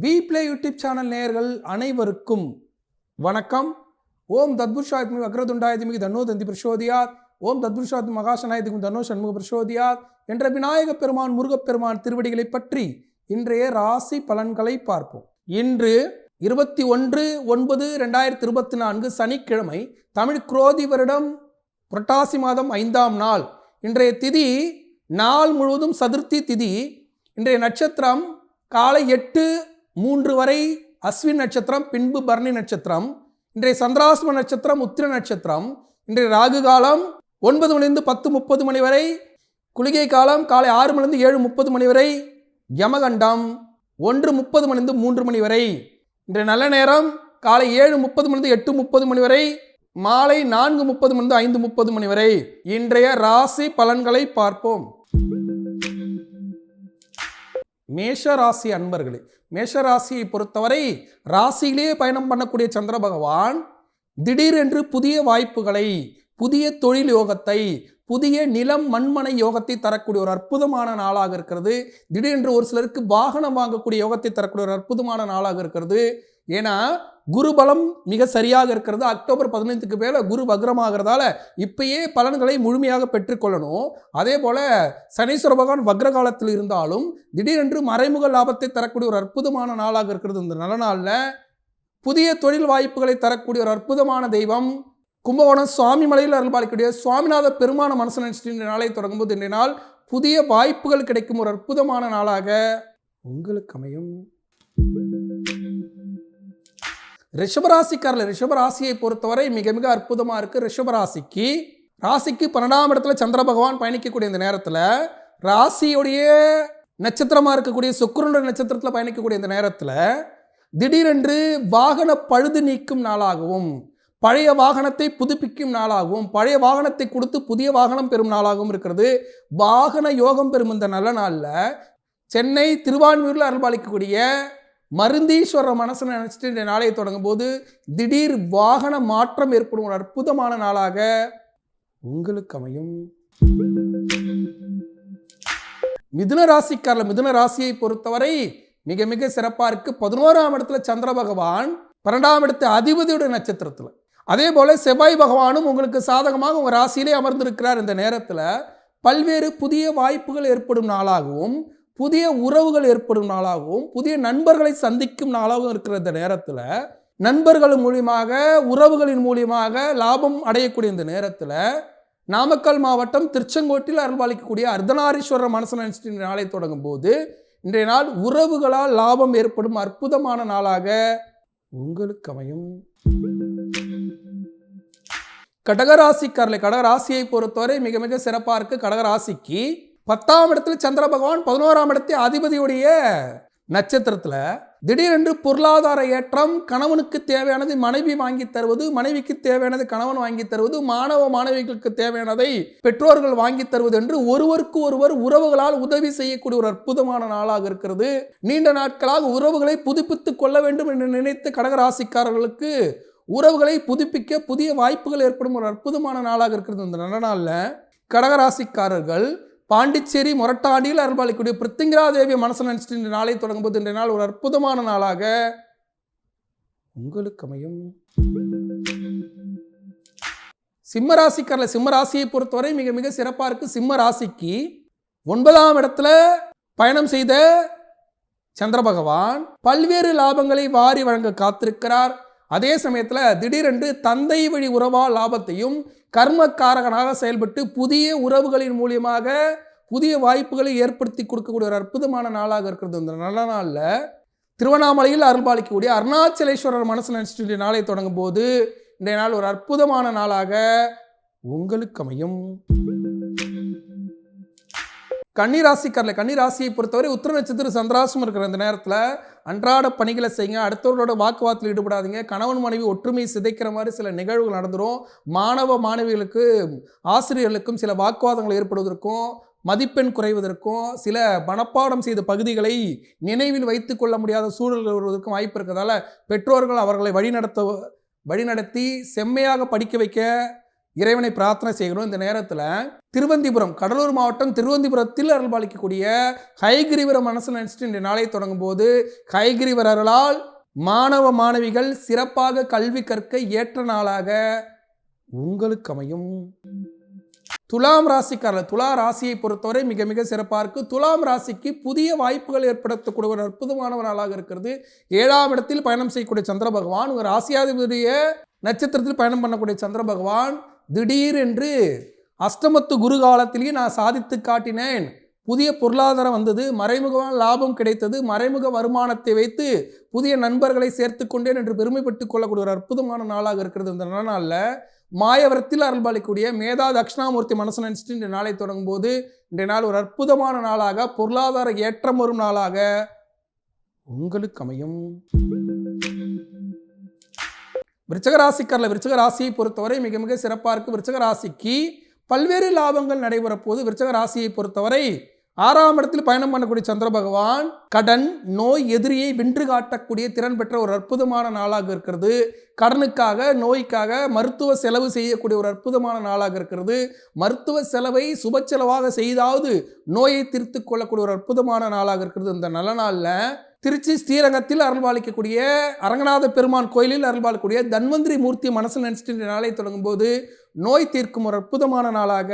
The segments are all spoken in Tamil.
வீப்ளே யூடியூப் சேனல் நேயர்கள் அனைவருக்கும் வணக்கம். ஓம் தத்புருஷாத்மி வக்ரதுண்டாயதிமிகு தன்னோ தந்தி பிரசோதியாத், ஓம் தத்புருஷாத்மி மகாசனாயதிமிகு தன்னோ சண்முக பிரசோதியாத் என்ற விநாயக பெருமான் முருகப்பெருமான் திருவடிகளை பற்றி இன்றைய ராசி பலன்களை பார்ப்போம். இன்று 21/9/2024 சனிக்கிழமை, தமிழ் குரோதி வருடம் புரட்டாசி மாதம் 5ஆம் நாள். இன்றைய திதி நாள் முழுவதும் சதுர்த்தி திதி. இன்றைய நட்சத்திரம் காலை 8:03 வரை அஸ்வின் நட்சத்திரம், பின்பு பரணி நட்சத்திரம். இன்றைய சந்திராஷ்டம நட்சத்திரம் உத்திர நட்சத்திரம். இன்றைய ராகு காலம் 9 மணிலிருந்து 10:30 மணி வரை. குளிகை காலம் காலை 6 மணிலிருந்து 7:30 மணி வரை. யமகண்டம் 1:30 மணிலிருந்து 3 மணி வரை. இன்றைய நல்ல நேரம் காலை 7:30 மணிலிருந்து 8:30 மணி வரை. மாலை 4:30 மணிலிருந்து 5:30 மணி வரை. இன்றைய ராசி பலன்களை பார்ப்போம். மேஷராசி அன்பர்களே, மேஷராசியை பொறுத்தவரை ராசியிலேயே பயணம் பண்ணக்கூடிய சந்திர பகவான் திடீரென்று புதிய வாய்ப்புகளை, புதிய தொழில் யோகத்தை, புதிய நிலம் மண்மனை யோகத்தை தரக்கூடிய ஒரு அற்புதமான நாளாக இருக்கிறது. திடீரென்று ஒரு சிலருக்கு வாகனம் வாங்கக்கூடிய யோகத்தை தரக்கூடிய ஒரு அற்புதமான நாளாக இருக்கிறது. ஏன்னா குரு பலம் மிக சரியாக இருக்கிறது. அக்டோபர் 15க்கு மேலே குரு வக்ரமாகிறதால இப்பயே பலன்களை முழுமையாக பெற்றுக்கொள்ளணும். அதே போல சனீஸ்வர பகவான் வக்ர காலத்தில் இருந்தாலும் திடீரென்று மறைமுக லாபத்தை தரக்கூடிய ஒரு அற்புதமான நாளாக இருக்கிறது. இந்த நல்ல நாளில் புதிய தொழில் வாய்ப்புகளை தரக்கூடிய ஒரு அற்புதமான தெய்வம் கும்பகோணம் சுவாமி மலையில் அருள்பாலிக்கூடிய சுவாமிநாத பெருமான மனசு நினைச்சிட்டு இந்த நாளை தொடங்கும்போது இன்றைய நாள் புதிய வாய்ப்புகள் கிடைக்கும் ஒரு அற்புதமான நாளாக உங்களுக்கு அமையும். ரிஷபராசிக்காரர்கள், ரிஷபராசியை பொறுத்தவரை மிக மிக அற்புதமாக இருக்குது. ரிஷபராசிக்கு 12ஆம் இடத்துல சந்திர பகவான் பயணிக்கக்கூடிய இந்த நேரத்தில், ராசியுடைய நட்சத்திரமாக இருக்கக்கூடிய சுக்கிரனுடைய நட்சத்திரத்தில் பயணிக்கக்கூடிய இந்த நேரத்தில் திடீரென்று வாகன பழுது நீக்கும் நாளாகவும், பழைய வாகனத்தை புதுப்பிக்கும் நாளாகவும், பழைய வாகனத்தை கொடுத்து புதிய வாகனம் பெறும் நாளாகவும் இருக்கிறது. வாகன யோகம் பெறும் இந்த நல்ல நாளில் சென்னை திருவான்மியூரில் அருள்பாலிக்கக்கூடிய மருந்தீஸ்வர மனசு நினைச்சிட்டு இந்த நாளை தொடங்கும் போது திடீர் வாகன மாற்றம் ஏற்படும் ஒரு அற்புதமான நாளாக உங்களுக்கு அமையும். மிதுன ராசிக்காரர்கள், மிதுன ராசியை பொறுத்தவரை மிக மிக சிறப்பாக இருக்கு. 11ஆம் இடத்துல சந்திர பகவான், 12ஆம் இடத்து அதிபதியுடைய நட்சத்திரத்தில். அதே போல செவ்வாய் பகவானும் உங்களுக்கு சாதகமாக உங்கள் ராசியிலே அமர்ந்திருக்கிறார். இந்த நேரத்தில் பல்வேறு புதிய வாய்ப்புகள் ஏற்படும் நாளாகவும், புதிய உறவுகள் ஏற்படும் நாளாகவும், புதிய நண்பர்களை சந்திக்கும் நாளாகவும் இருக்கிற இந்த நேரத்தில் நண்பர்கள் மூலியமாக, உறவுகளின் மூலியமாக லாபம் அடையக்கூடிய இந்த நேரத்தில் நாமக்கல் மாவட்டம் திருச்செங்கோட்டில் அருள்பாலிக்கக்கூடிய அர்த்தநாரீஸ்வரர் மனசு நினைச்சிட்டு இந்த நாளை தொடங்கும் போது இன்றைய நாள் உறவுகளால் லாபம் ஏற்படும் அற்புதமான நாளாக உங்களுக்கு அமையும். கடகராசிக்காரர்களை, கடகராசியை பொறுத்தவரை மிக மிக சிறப்பாக இருக்கு. கடகராசிக்கு 10ஆம் இடத்துல சந்திர பகவான் 11ஆம் இடத்தை அதிபதியுடைய நட்சத்திரத்தில் திடீரென்று பொருளாதார ஏற்றம், கணவனுக்கு தேவையானது மனைவி வாங்கி தருவது, மனைவிக்கு தேவையானது கணவன் வாங்கி தருவது, மாணவ மாணவிகளுக்கு தேவையானதை பெற்றோர்கள் வாங்கி தருவது என்று ஒருவருக்கு ஒருவர் உறவுகளால் உதவி செய்யக்கூடிய ஒரு அற்புதமான நாளாக இருக்கிறது. நீண்ட நாட்களாக உறவுகளை புதுப்பித்துக் கொள்ள வேண்டும் என்று நினைத்த கடகராசிக்காரர்களுக்கு உறவுகளை புதுப்பிக்க புதிய வாய்ப்புகள் ஏற்படும் ஒரு அற்புதமான நாளாக இருக்கிறது. இந்த நல்ல நாளில் கடகராசிக்காரர்கள் பாண்டிச்சேரி மொரட்டாண்டியில் அருள்பாலிக்கூடிய பிருத்திங்கரா தேவி மனசு நினைச்சிட்டு இந்த நாளை தொடங்கும்போது இன்றைய நாள் ஒரு அற்புதமான நாளாக உங்களுக்கு அமையும். சிம்மராசிக்காரர்கள், சிம்மராசியை பொறுத்தவரை மிக மிக சிறப்பாக இருக்கு. சிம்ம ராசிக்கு 9ஆம் இடத்துல பயணம் செய்த சந்திர பகவான் பல்வேறு லாபங்களை வாரி வழங்க காத்திருக்கிறார். அதே சமயத்தில் திடீரென்று தந்தை வழி உறவால் லாபத்தையும், கர்மக்காரகனாக செயல்பட்டு புதிய உறவுகளின் மூலியமாக புதிய வாய்ப்புகளை ஏற்படுத்தி கொடுக்கக்கூடிய ஒரு அற்புதமான நாளாக இருக்கிறது. இந்த நல்ல நாளில் திருவண்ணாமலையில் அருள்பாலிக்கக்கூடிய அருணாச்சலேஸ்வரர் மனசு நினைச்சிட்டு நாளை தொடங்கும் போது இன்றைய நாள் ஒரு அற்புதமான நாளாக உங்களுக்கு அமையும். கன்னிராசிக்காரர்களை, கன்னிராசியை பொறுத்தவரை உத்திர நட்சத்திர சந்திராசம் இருக்கிற இந்த நேரத்தில் அன்றாட பணிகளை செய்யுங்க. அடுத்தவர்களோட வாக்குவாதத்தில் ஈடுபடாதீங்க. கணவன் மனைவி ஒற்றுமை சிதைக்கிற மாதிரி சில நிகழ்வுகள் நடந்துடும். மாணவ மாணவிகளுக்கு, ஆசிரியர்களுக்கும் சில வாக்குவாதங்கள் ஏற்படுவதற்கும், மதிப்பெண் குறைவதற்கும், சில மனப்பாடம் செய்த பகுதிகளை நினைவில் வைத்து கொள்ள முடியாத சூழல்கள் வருவதற்கும் வாய்ப்பு இருக்கிறதால பெற்றோர்கள் அவர்களை வழிநடத்தி செம்மையாக படிக்க வைக்க இறைவனை பிரார்த்தனை செய்கிறோம். இந்த நேரத்தில் திருவந்திபுரம், கடலூர் மாவட்டம் திருவந்திபுரத்தில் அருள்பாலிக்கக்கூடிய ஹயகிரிவர மனசில் நினைச்சிட்டு இந்த நாளை தொடங்கும் போது ஹயகிரிவர் அருளால் மாணவ மாணவிகள் சிறப்பாக கல்வி கற்க ஏற்ற நாளாக உங்களுக்கு அமையும். துலாம் ராசிக்காரர், துலா ராசியை பொறுத்தவரை மிக மிக சிறப்பாக இருக்கு. துலாம் ராசிக்கு புதிய வாய்ப்புகள் ஏற்படுத்தக்கூடிய ஒரு அற்புதமான நாளாக இருக்கிறது. 7ஆம் இடத்தில் பயணம் செய்யக்கூடிய சந்திர பகவான், ஒரு ராசியாதிபதிய நட்சத்திரத்தில் பயணம் பண்ணக்கூடிய சந்திர பகவான் திடீரென்று அஷ்டமத்து குரு காலத்திலேயே நான் சாதித்து காட்டினேன், புதிய பொருளாதாரம் வந்தது, மறைமுகமான லாபம் கிடைத்தது, மறைமுக வருமானத்தை வைத்து புதிய நண்பர்களை சேர்த்து கொண்டேன் என்று பெருமைப்பட்டுக் கொள்ளக்கூடிய ஒரு அற்புதமான நாளாக இருக்கிறது. இந்த நாளில் மாயவரத்தில் அருள்பாலிக்கூடிய மேதா தட்சிணாமூர்த்தி மனசு நினைச்சிட்டு இந்த நாளை தொடங்கும் போது இன்றைய நாள் ஒரு அற்புதமான நாளாக, பொருளாதார ஏற்றம் வரும் நாளாக உங்களுக்கு அமையும். விருச்சிக ராசிக்காரர்கள், விருச்சிக ராசியை பொறுத்தவரை மிக மிக சிறப்பாக இருக்கு. விருச்சிக ராசிக்கு பல்வேறு லாபங்கள் நடைபெற போது. விருச்சிக ராசியை பொறுத்தவரை 6ஆம் இடத்தில் பயணம் பண்ணக்கூடிய சந்திர பகவான் கடன், நோய், எதிரியை வென்று காட்டக்கூடிய திறன் பெற்ற ஒரு அற்புதமான நாளாக இருக்கிறது. கடனுக்காக, நோய்க்காக மருத்துவ செலவு செய்யக்கூடிய ஒரு அற்புதமான நாளாக இருக்கிறது. மருத்துவ செலவை சுப செலவாக செய்தாவது நோயை தீர்த்து கொள்ளக்கூடிய ஒரு அற்புதமான நாளாக இருக்கிறது. இந்த நல்ல நாளில் திருச்சி ஸ்ரீரங்கத்தில் அருள்பாலிக்கக்கூடிய அரங்கநாத பெருமான் கோயிலில் அருள்பாலிக்கக்கூடிய தன்வந்திரி மூர்த்தி மனசில் நினைச்சிட்டு நாளை தொடங்கும் போது நோய் தீர்க்கும் ஒரு அற்புதமான நாளாக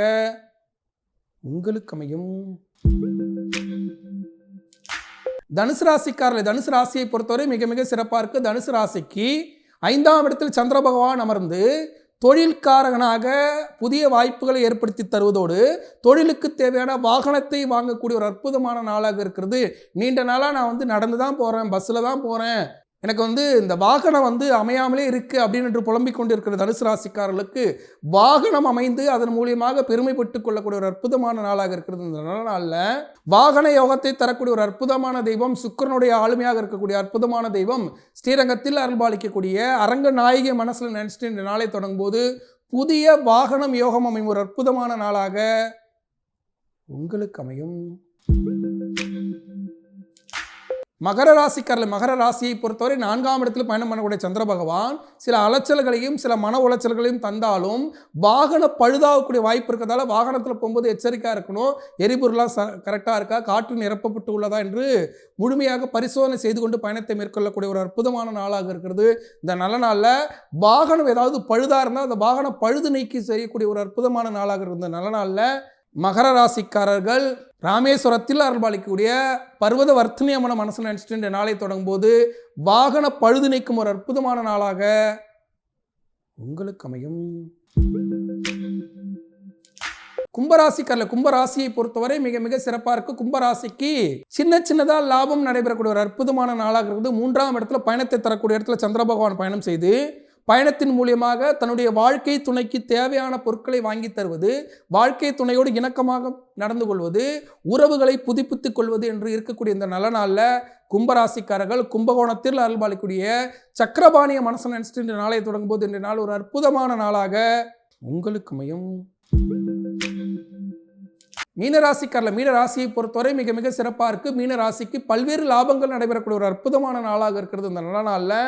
உங்களுக்கு அமையும். தனுசு ராசிக்காரர்கள், தனுசு ராசியை பொறுத்தவரை மிக மிக சிறப்பாக இருக்கு. தனுசு ராசிக்கு 5ஆம் இடத்தில் சந்திர பகவான் அமர்ந்து தொழில்காரகனாக புதிய வாய்ப்புகளை ஏற்படுத்தி தருவதோடு தொழிலுக்கு தேவையான வாகனத்தை வாங்கக்கூடிய ஒரு அற்புதமான நாளாக இருக்கிறது. நீண்ட நாளாக நான் நடந்து தான் போகிறேன், பஸ்ஸில் தான் போகிறேன், எனக்கு இந்த வாகனம் அமையாமலே இருக்குது அப்படின்னு புலம்பிக் கொண்டு இருக்கிற தனுசு ராசிக்காரர்களுக்கு வாகனம் அமைந்து அதன் மூலியமாக பெருமைப்பட்டுக் கொள்ளக்கூடிய ஒரு அற்புதமான நாளாக இருக்கிறது. இந்த நாளில் வாகன யோகத்தை தரக்கூடிய ஒரு அற்புதமான தெய்வம், சுக்கிரனுடைய ஆளுமையாக இருக்கக்கூடிய அற்புதமான தெய்வம் ஸ்ரீரங்கத்தில் அருள்பாலிக்கக்கூடிய அரங்க நாயகி மனசில் நினைச்சிட்டு இந்த நாளை தொடங்கும் போது புதிய வாகனம் யோகம் அமையும் ஒரு அற்புதமான நாளாக உங்களுக்கு அமையும். மகர ராசிக்காரர்கள், மகர ராசியை பொறுத்தவரை 4ஆம் இடத்தில் பயணம் பண்ணக்கூடிய சந்திர பகவான் சில அலைச்சல்களையும் சில மன உளைச்சல்களையும் தந்தாலும் வாகன பழுதாகக்கூடிய வாய்ப்பு இருக்கிறதால வாகனத்தில் போகும்போது எச்சரிக்கையாக இருக்கணும். எரிபொருளாக கரெக்டாக இருக்கா, காற்று நிரப்பப்பட்டு உள்ளதா என்று முழுமையாக பரிசோதனை செய்து கொண்டு பயணத்தை மேற்கொள்ளக்கூடிய ஒரு அற்புதமான நாளாக இருக்கிறது. இந்த நல்ல நாளில் வாகனம் ஏதாவது பழுதாக இருந்தால் அந்த வாகனம் பழுது நீக்கி செய்யக்கூடிய ஒரு அற்புதமான நாளாக இருக்கிறது. இந்த நல்ல நாளில் மகர ராசிக்காரர்கள் ராமேஸ்வரத்தில் அருள்பாலிக்கக்கூடிய பர்வத வர்த்தனி அம்மனை மனசில் நினைச்சிட்டு இந்த நாளை தொடங்கும் போது வாகன பழுது நீக்கும் ஒரு அற்புதமான நாளாக உங்களுக்கு அமையும். கும்பராசிக்காரர்கள், கும்பராசியை பொறுத்தவரை மிக மிக சிறப்பாக இருக்கு. கும்பராசிக்கு சின்ன சின்னதாக லாபம் நடைபெறக்கூடிய ஒரு அற்புதமான நாளாக இருக்குது. 3ஆம் இடத்துல பயணத்தை தரக்கூடிய இடத்துல சந்திர பகவான் பயணம் செய்து பயணத்தின் மூலியமாக தன்னுடைய வாழ்க்கை துணைக்கு தேவையான பொருட்களை வாங்கி தருவது, வாழ்க்கை துணையோடு இணக்கமாக நடந்து கொள்வது, உறவுகளை புதுப்பித்துக் கொள்வது என்று இருக்கக்கூடிய இந்த நல்ல நாளில் கும்பராசிக்காரர்கள் கும்பகோணத்தில் அருள்பாலிக்கூடிய சக்கரபாணிய மனசு நினைச்சிட்டு இந்த நாளை தொடங்கும் போது இந்த நாள் ஒரு அற்புதமான நாளாக உங்களுக்கு அமையும். மீனராசிக்காரர்கள், மீனராசியை பொறுத்தவரை மிக மிக சிறப்பாக இருக்கு. மீனராசிக்கு பல்வேறு லாபங்கள் நடைபெறக்கூடிய ஒரு அற்புதமான நாளாக இருக்கிறது. இந்த நல்ல நாளில்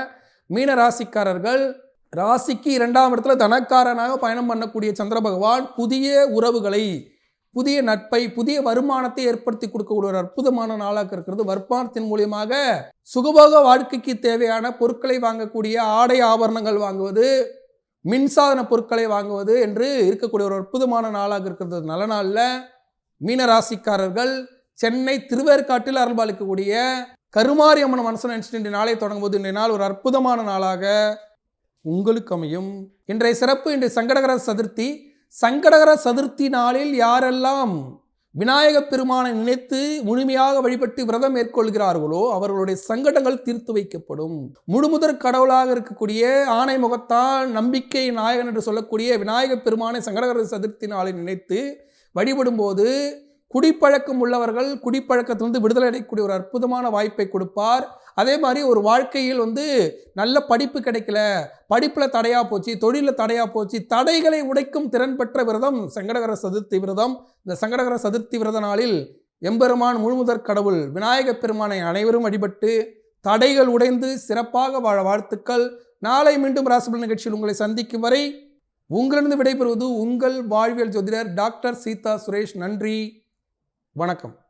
மீனராசிக்காரர்கள் ராசிக்கு 2ஆம் இடத்துல தனக்காரனாக பயணம் பண்ணக்கூடிய சந்திர பகவான் புதிய உறவுகளை, புதிய நட்பை, புதிய வருமானத்தை ஏற்படுத்தி கொடுக்கக்கூடிய ஒரு அற்புதமான நாளாக இருக்கிறது. வருமானத்தின் மூலியமாக சுகபோக வாழ்க்கைக்கு தேவையான பொருட்களை வாங்கக்கூடிய, ஆடை ஆபரணங்கள் வாங்குவது, மின்சாதன பொருட்களை வாங்குவது என்று இருக்கக்கூடிய ஒரு அற்புதமான நாளாக இருக்கிறது. நல்ல நாளில் மீனராசிக்காரர்கள் சென்னை திருவேற்காட்டில் அருள்பாலிக்கக்கூடிய கருமாரி அம்மன் மனசு நினைச்சிட்டு இந்த நாளை தொடங்கும் போது இன்றைய நாள் ஒரு அற்புதமான நாளாக உங்களுக்கு அமையும். இன்றைய சிறப்பு, இன்றைய சங்கடகர சதுர்த்தி. சங்கடகர சதுர்த்தி நாளில் யாரெல்லாம் விநாயக பெருமானை நினைத்து முழுமையாக வழிபட்டு விரதம் மேற்கொள்கிறார்களோ அவர்களுடைய சங்கடங்கள் தீர்த்து வைக்கப்படும். முழுமுதற் கடவுளாக இருக்கக்கூடிய ஆணை முகத்தால் நம்பிக்கை நாயகன் என்று சொல்லக்கூடிய விநாயக பெருமானை சங்கடகர சதுர்த்தி நாளில் நினைத்து வழிபடும் போது குடிப்பழக்கம் உள்ளவர்கள் குடிப்பழக்கத்திலிருந்து விடுதலை அடையக்கூடிய ஒரு அற்புதமான வாய்ப்பை கொடுப்பார். அதே மாதிரி ஒரு வாழ்க்கையில் நல்ல படிப்பு கிடைக்கல, படிப்பில் தடையாக போச்சு, தொழிலில் தடையாக போச்சு, தடைகளை உடைக்கும் திறன் பெற்ற விரதம் சங்கடகர சதுர்த்தி விரதம். இந்த சங்கடகர சதுர்த்தி விரத நாளில் எம்பெருமான் முழுமுதற் கடவுள் விநாயக பெருமானை அனைவரும் வழிபட்டு தடைகள் உடைந்து சிறப்பாக வாழ வாழ்த்துக்கள். நாளை மீண்டும் ராசிபலன் நிகழ்ச்சியில் உங்களை சந்திக்கும் வரை உங்களிடம் விடைபெறுவது உங்கள் வாழ்வியல் ஜோதிடர் டாக்டர் சீதா சுரேஷ். நன்றி, வணக்கம்.